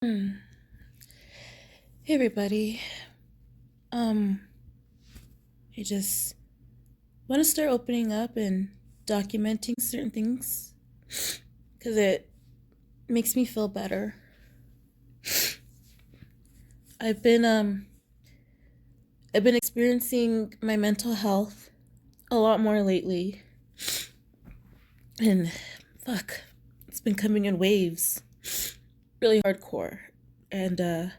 Hmm. Hey everybody. Um, I just want to start opening up and documenting certain things because it makes me feel better. I've been um I've been experiencing my mental health a lot more lately, and fuck, it's been coming in waves, really hardcore, and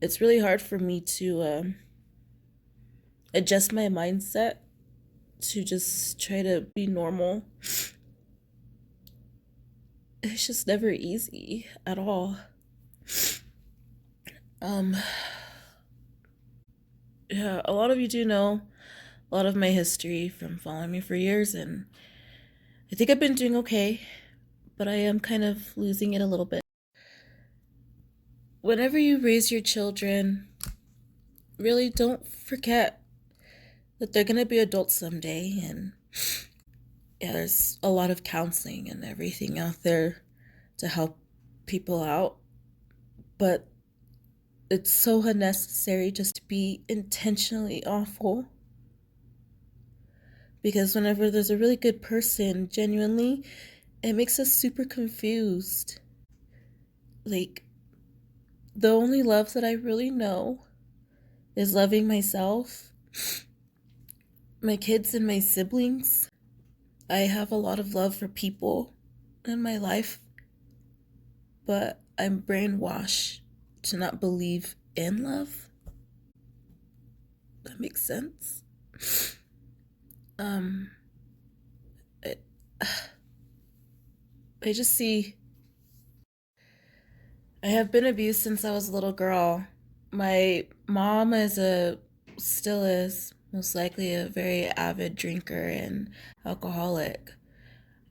it's really hard for me to adjust my mindset to just try to be normal. It's just never easy at all. Um, yeah, a lot of you do know a lot of my history from following me for years, and I think I've been doing okay, but I am kind of losing it a little bit. Whenever you raise your children, really don't forget that they're gonna be adults someday, and yeah, there's a lot of counseling and everything out there to help people out, but it's so unnecessary just to be intentionally awful. Because whenever there's a really good person, genuinely, it makes us super confused. Like, the only love that I really know is loving myself, my kids, and my siblings. I have a lot of love for people in my life, but I'm brainwashed to not believe in love. That makes sense. Um, I, I just see I have been abused since I was a little girl. My mom still is most likely a very avid drinker and alcoholic.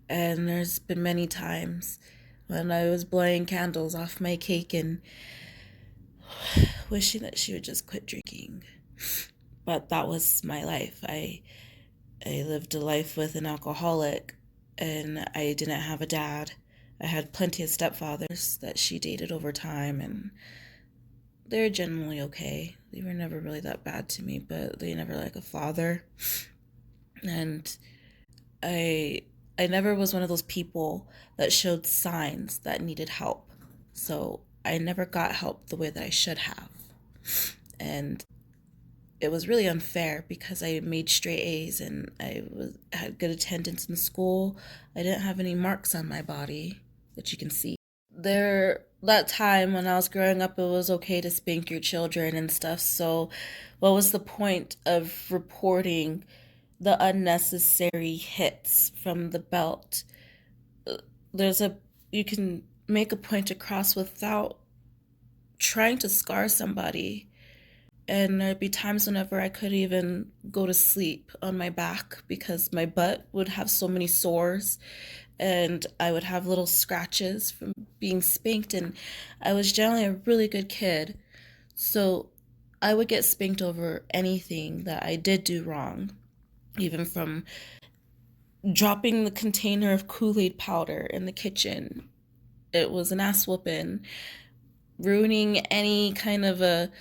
And there's been many times when I was blowing candles off my cake and wishing that she would just quit drinking. But that was my life. I lived a life with an alcoholic, and I didn't have a dad. I had plenty of stepfathers that she dated over time, and they're generally okay. They were never really that bad to me, but they never like a father. And I I never was one of those people that showed signs that needed help. So I never got help the way that I should have. And it was really unfair because I made straight A's and had good attendance in school. I didn't have any marks on my body that you can see. That time when I was growing up, it was okay to spank your children and stuff. So what was the point of reporting the unnecessary hits from the belt? There's a You can make a point across without trying to scar somebody. And there'd be times whenever I could even go to sleep on my back because my butt would have so many sores and I would have little scratches from being spanked. And I was generally a really good kid. So I would get spanked over anything that I did do wrong, even from dropping the container of Kool-Aid powder in the kitchen. It was an ass whooping. Ruining any kind of a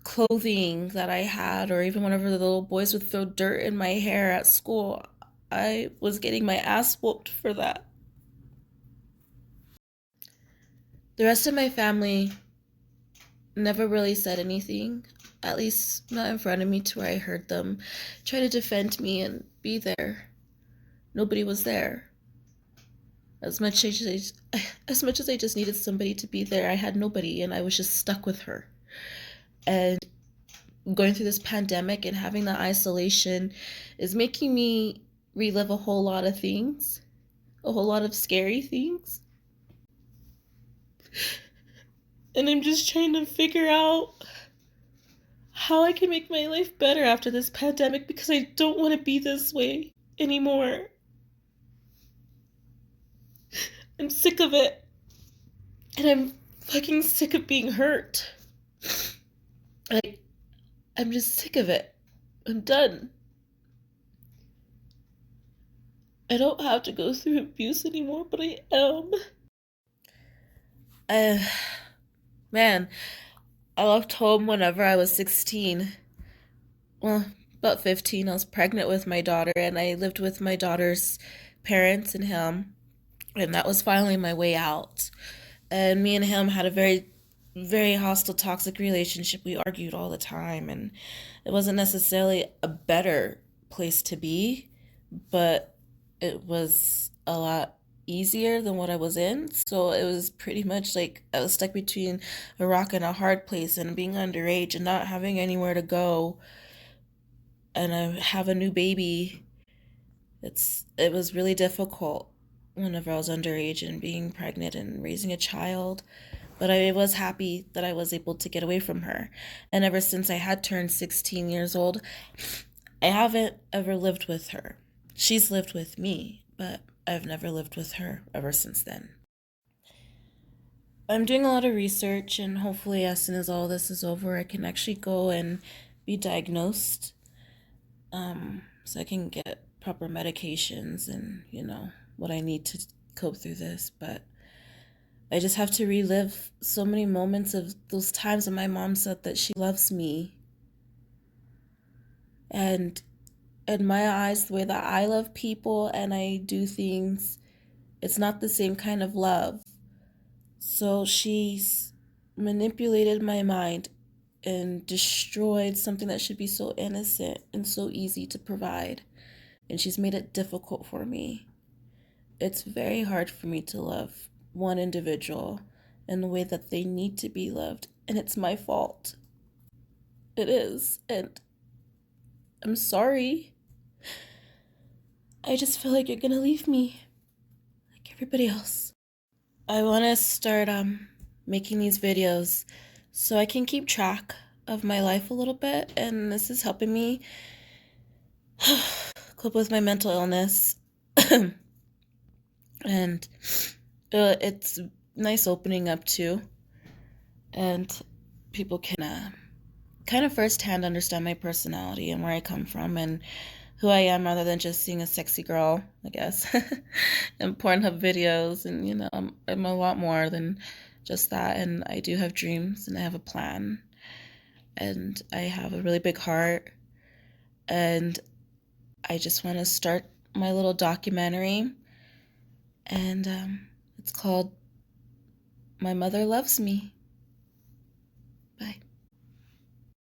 clothing that I had, or even whenever the little boys would throw dirt in my hair at school, I was getting my ass whooped for that. The rest of my family never really said anything, at least not in front of me to where I heard them try to defend me and be there. Nobody was there. As much as I just needed somebody to be there, I had nobody and I was just stuck with her. And going through this pandemic and having that isolation is making me relive a whole lot of things, a whole lot of scary things. And I'm just trying to figure out how I can make my life better after this pandemic because I don't want to be this way anymore. I'm sick of it. And I'm fucking sick of being hurt. Like, I'm just sick of it. I'm done. I don't have to go through abuse anymore, but I am. Uh, man, I left home whenever I was 16. Well, about 15. I was pregnant with my daughter, and I lived with my daughter's parents and him. And that was finally my way out. And me and him had a very hostile, toxic relationship. We argued all the time, and it wasn't necessarily a better place to be, but it was a lot easier than what I was in. So it was pretty much like I was stuck between a rock and a hard place, and being underage and not having anywhere to go, and I have a new baby. It was really difficult whenever I was underage and being pregnant and raising a child. But I was happy that I was able to get away from her. And ever since I had turned 16 years old, I haven't ever lived with her. She's lived with me, but I've never lived with her ever since then. I'm doing a lot of research, and hopefully, as soon as all this is over, I can actually go and be diagnosed, so I can get proper medications and, what I need to cope through this. But I just have to relive so many moments of those times when my mom said that she loves me. And in my eyes, the way that I love people and I do things, it's not the same kind of love. So she's manipulated my mind and destroyed something that should be so innocent and so easy to provide. And she's made it difficult for me. It's very hard for me to love one individual in the way that they need to be loved. And it's my fault. It is. And I'm sorry. I just feel like you're gonna leave me like everybody else. I wanna start making these videos so I can keep track of my life a little bit, and this is helping me cope with my mental illness. And it's nice opening up too, and people can kind of firsthand understand my personality and where I come from and who I am, rather than just seeing a sexy girl, I guess, and Pornhub videos. And I'm a lot more than just that. And I do have dreams, and I have a plan, and I have a really big heart, and I just want to start my little documentary, and it's called My Mother Loves Me.